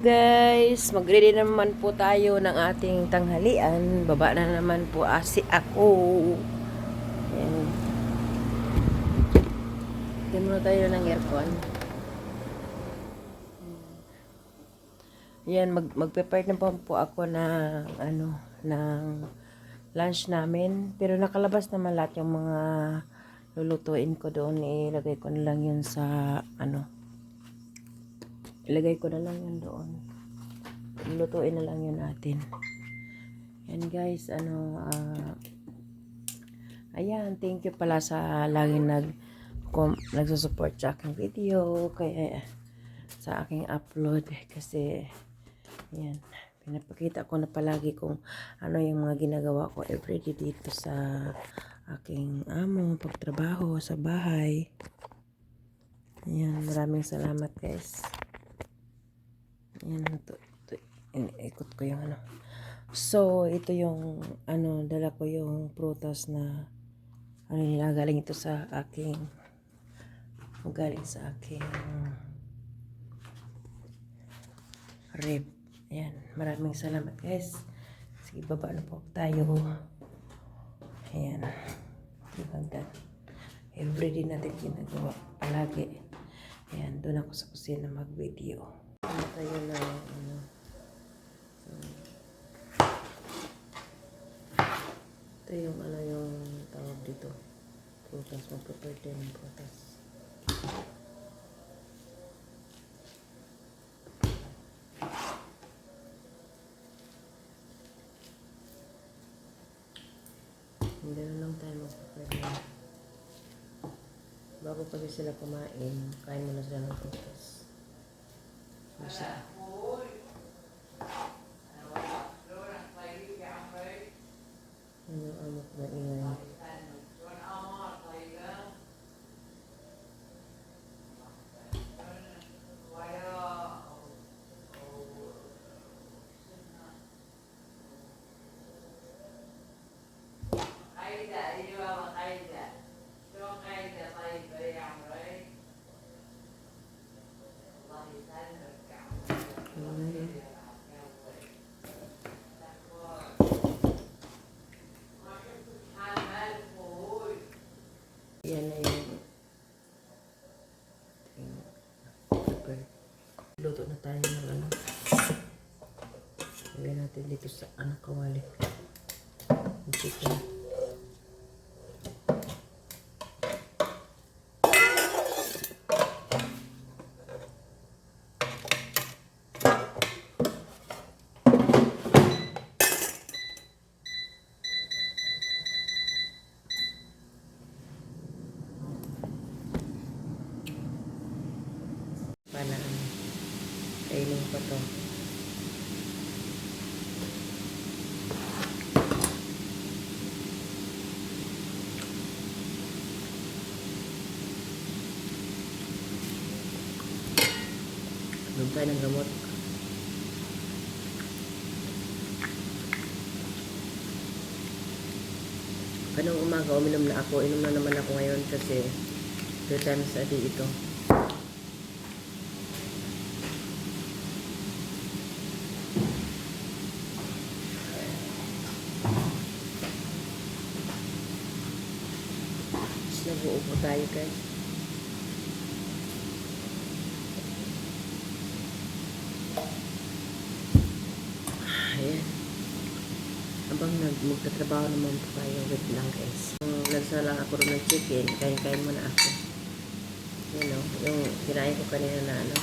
Guys, magready naman po tayo ng ating tanghalian. Baba na naman po ako. Ayan. Tignan muna tayo ng aircon. Ayan, magpe-prepare na po ako ng lunch namin. Pero nakalabas naman lahat yung mga lulutuin ko doon. Ilagay ko na lang yun sa ilagay ko na lang yun doon. Lulutuin na lang yun natin. And guys, ayan, thank you pala sa laging nagsusupport sa aking video, kaya sa aking upload, kasi ayan, pinapakita ko na palagi kung ano yung mga ginagawa ko everyday dito sa aking pagtrabaho sa bahay. Ayan, maraming salamat guys. Ayan, ikot ko yung So, ito yung dala ko yung prutas na nila, galing ito sa aking rib. Ayan, maraming salamat guys. Sige, baba na po tayo. Ayan, everyday natin ginagawa palagi. Ayan, doon ako sa kusina mag-video. Tayo na ito yung yung tawag dito, prutas. Mag-prepare din ng prutas. Hindi na lang tayo mag-prepare na. Bago kasi sila kumain, kain muna sila ng prutas. Masa. Amok na ingay. Yan na yung luto na tayo ng lagyan natin dito sa kawali yung chicken. Kainin pa to. Doon tayo ng gamot. Kanong umaga uminom na ako. Inom na naman ako ngayon kasi 2 times a day ito. Nag-uupo tayo guys. Ayan. Habang magtatrabaho naman po tayo, wait lang guys. Nagsalang ako rin ng chicken, kain-kain muna ako. Yan o, yung kinain ko kanina na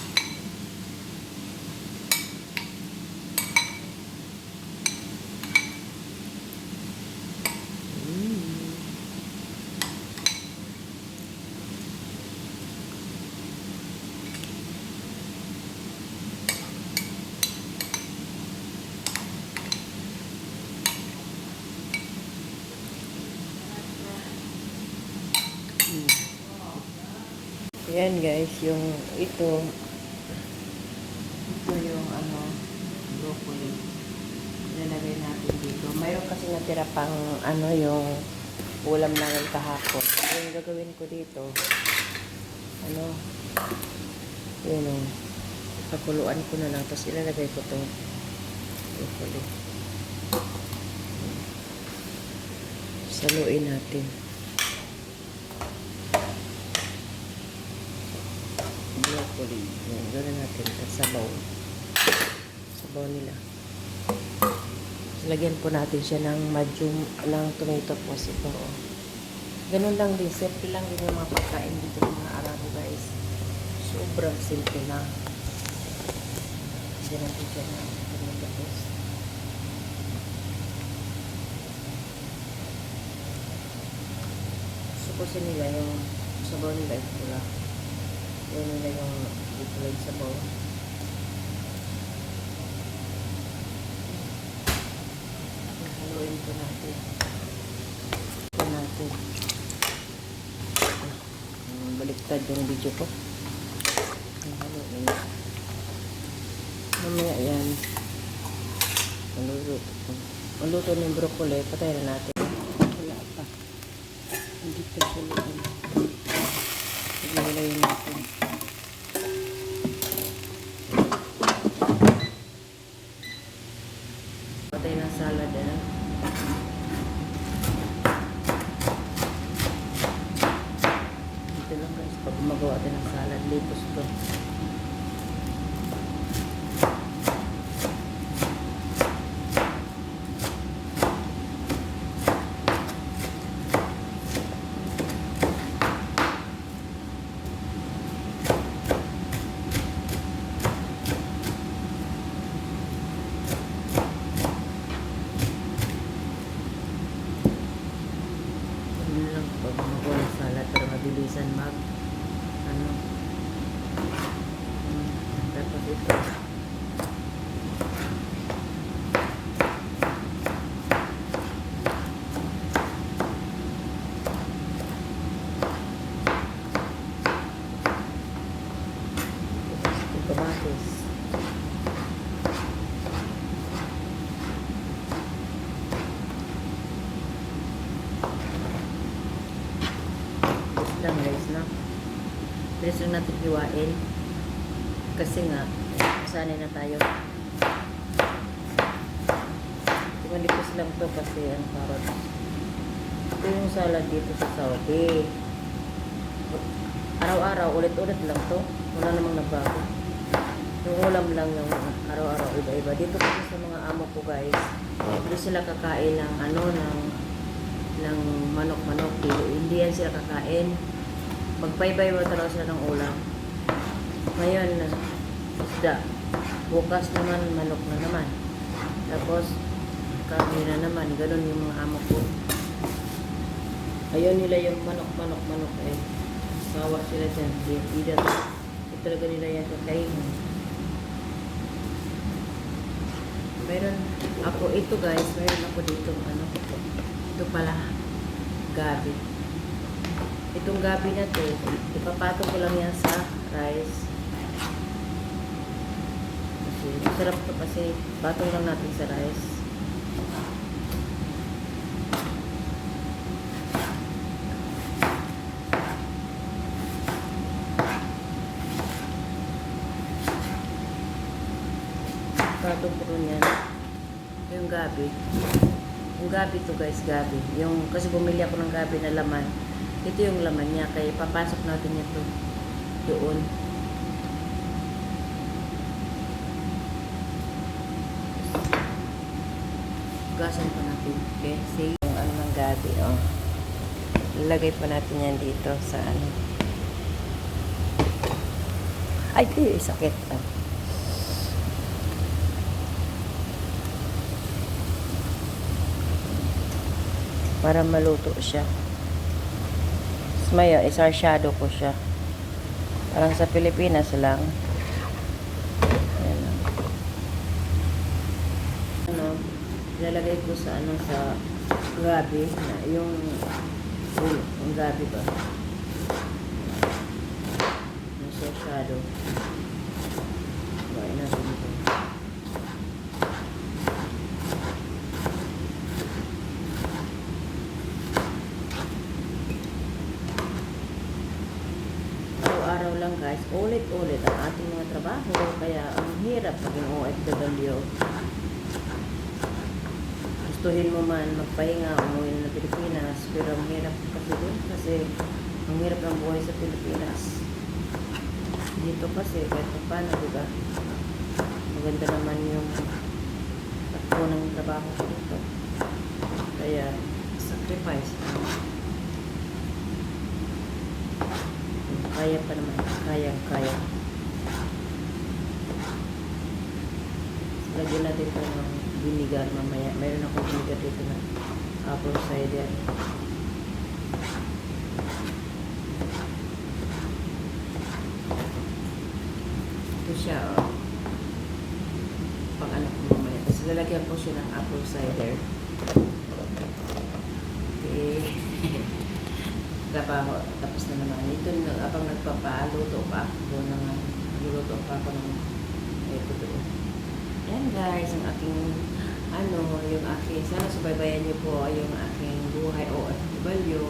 Ayan guys, yung ito yung broccoli. Ilalagay natin dito. Mayroon kasi natira pang yung ulam namin kahapon. Yung gagawin ko dito, yun Pakuluan ko na lang. Tapos ilalagay ko itong broccoli. Saluin natin. Broccoli. Yan, gano'n natin. At sabaw. Sabaw nila. Lagyan po natin siya ng medium ng tomato sauce ito. Oh. Ganun lang din. Simple lang din yung mga pagkain dito ng mga Arabo guys. Sobrang simple lang. Lagyan natin siya ng tomato sauce. Supusin nila yung sabaw nila ito lang. Yan nila yung dito lang sabaw. Haluin po natin. Haluin natin. Baliktad yung video ko. Haluin. Mamaya yan. Maluto na yung broccoli. Patay na natin. Wala pa. Hindi pa siya luto. Hilayin natin. Patay na salad na. Dito lang guys, pag gumagawa natin ng salad, litos to. Pag magawa ng salad para mabilisan tapos ito kamatis. Lang guys, no? Bilis lang natin hiwain kasi nga sanay na tayo. Tumalipos lang to kasi ang carrots. Ito yung salad dito sa Saudi. Araw-araw, ulit-ulit lang to. Wala namang nagbago. Yung ulam lang yung araw-araw, iba-iba. Dito kasi sa mga amo ko guys, hindi sila kakain ng ng manok-manok. Hindi yan sila kakain. Magbaybay mo talaga sila ng ulam. Ngayon, isda. Bukas naman, manok na naman. Tapos, karne na naman. Ganun yung mga amo ko. Ayaw nila yung manok eh. Sawa sila dyan. Hindi talaga nila yan kakainin. Meron ako, ito guys, meron ako dito, ito pala, gabi. Itong gabi na to, ipapatong ko lang yan sa rice. Kasi, sarap to kasi, patong lang natin sa rice. Patong ko rin yan. Ito yung gabi. Yung gabi to guys, gabi. Kasi bumili ako ng gabi na laman. Ito yung laman niya, kaya papasok natin ito doon. Gasan pa natin. Okay, see yung ng gabi, oh. Lagay pa natin yan dito sa Ay, sakit. Oh. Para maluto siya. Maya, isarsado ko siya. Parang sa Pilipinas lang. Ayan. Ilalagay ko sa sa gabi na yung gabi ba? Isarsado. Bain natin ito. Lang guys, ulit-ulit ang ating mga trabaho, kaya mahirap maging OFW. Gustuhin mo man magpahinga, umuwi na Pilipinas, pero ang hirap kasi doon kasi ang hirap ng buhay sa Pilipinas. Dito kasi kahit pa paano, diba? Maganda naman yung takbo ng trabaho ko dito. Kaya, sacrifice. Kaya pa naman. Kaya. Lagyan natin ito ng vinegar mamaya. Mayroon akong vinegar dito na apple cider. Ito siya, oh. Pang anak ko mamaya. Tapos lalagyan ko siya ng apple cider. Okay. Trabaho. Tapos na naman. Ito abang nagpapaluto pa ako. Nagluluto pa ako ng ito doon. Yan guys, ang aking yung aking, sana subaybayan niyo po yung aking buhay OFW.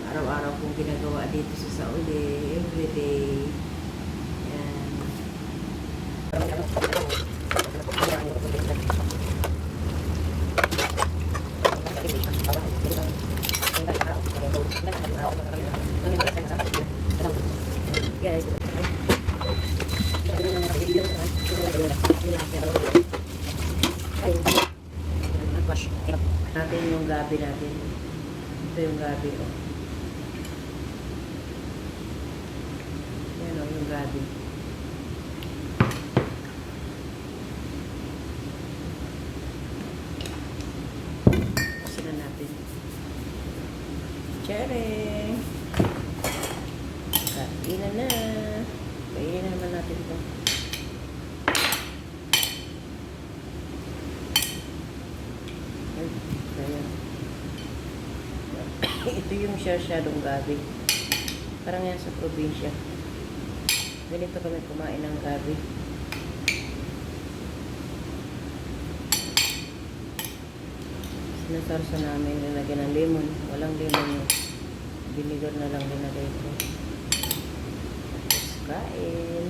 Araw-araw kong ginagawa dito sa Saudi, everyday. Yan. Guys, natin yung gabi natin. Ito yung gabi, oh. Yan, oh, yung gabi. Kasi na natin. Cherry! Kain na. Kain naman natin ito. Ito yung sharing gabi. Parang yan sa probinsya. Ganito kami kumain ng gabi. Sinasarsa namin, nilagyan ng lemon. Walang lemon yun. Vinegar na lang dinagay ko. Tapos kain.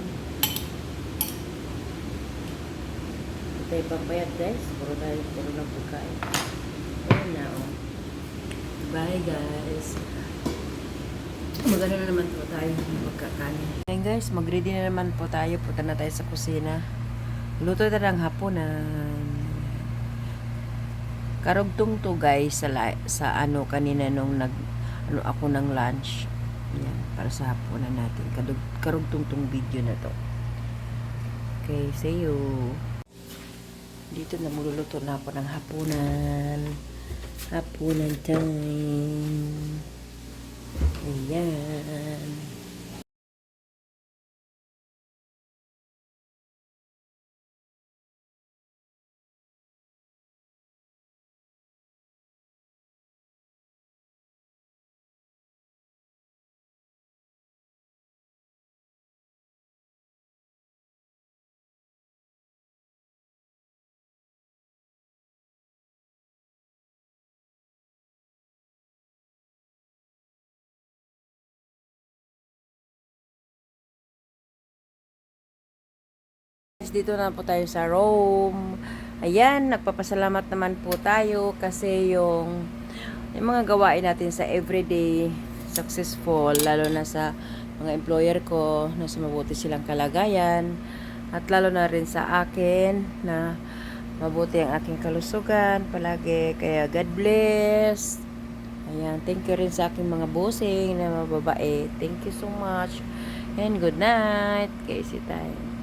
Ito yung papayat guys. Puro lang pagkain. Ayan na, oh. Bye guys. Magano na naman po tayo magkakanin. Ayan guys, mag-ready na naman po tayo. Punta na tayo sa kusina. Luto na ng hapunan. Karugtong to guys sa kanina nung ako ng lunch. Yan, para sa hapunan natin. Karugtong tong video na to. Okay, see you. Dito na mululuto na ako ng hapunan. Hapunan time. Ayan. Dito na po tayo sa Rome. Ayan, nagpapasalamat naman po tayo kasi yung mga gawain natin sa everyday successful, lalo na sa mga employer ko, na mabuti silang kalagayan, at lalo na rin sa akin na mabuti ang aking kalusugan palagi. Kaya God bless. Ayan, thank you rin sa aking mga bossing na mababae. Thank you so much and good night. Kasi tayo.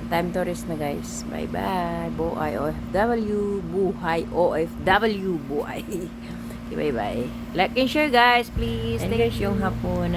Time to rest na guys. Bye bye. Buhay OFW. Buhay OFW. Buhay. Okay, bye bye. Like and share guys please. And guys yung hapunan.